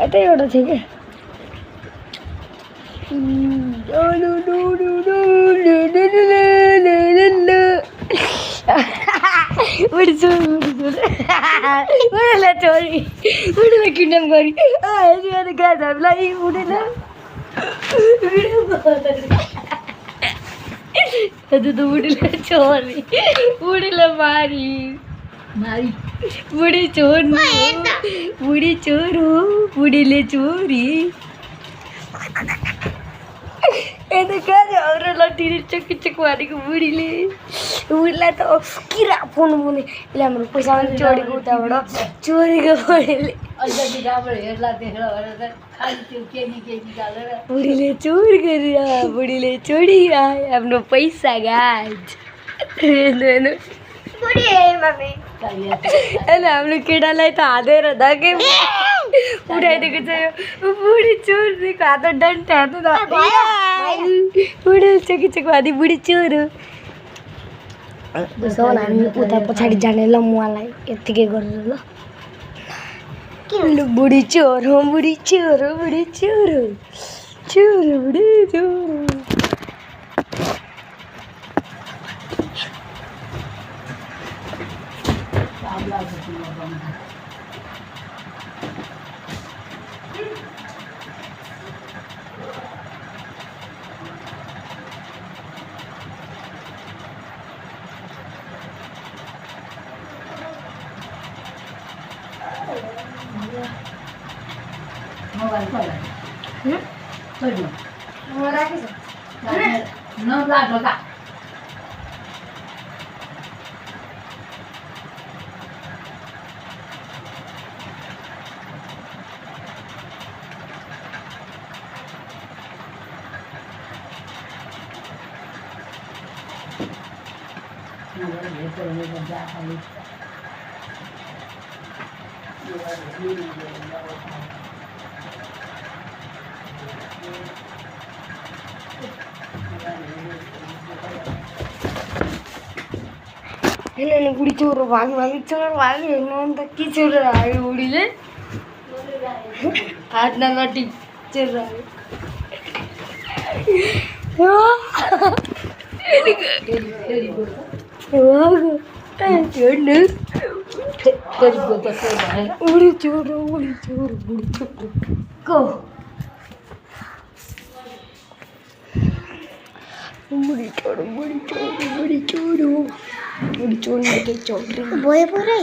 यतैबाट थियो क्या उडीलाई छोरी उडीलाई किडन्याप गरी गाछहरूलाई उडीलाई त उडीलाई छोरी उडीलाई मारी बुढी चोर बुढी चोर हो बुढीले चोरी यता कहाँ चाहिँ हाम्रो लट्ठीले चकिचक मारेको बुढीलाई त किरा फोन बोने यसले हाम्रो पैसा पनि चोरेको उताबाट चोरेको बुढीले चोर गरेर बुढीले चोरिरह आफ्नो पैसा गाज हेर्नु हाम्रो केटालाई त हालेर धके उठाइदिएको छ यो बुढी चोरको हात डन्ट हात बुढी चकिचक भाँदी बुढी चोर हो हामी उता पछाडि जाने ल मुवालाई यत्तिकै गरेर ल बुढी चोर हो बुढी चोर हो बुढी चोर हो चोर बुढी चोर मोबाइल खोला छोड्नु म राखेछ न लाग्यो का हेर्नु बुढी चोर भागी चोर भाग्यो हेर्नु अन्त के चोर आयो बुढीले हातमा लट्ठी चोर हेर्नु बुढी चोर बुढी चोर बुढी चोर को बुढी चोर बुढी चोर बुढी चोर बुढी चोर बुढी चोर भयो पुरै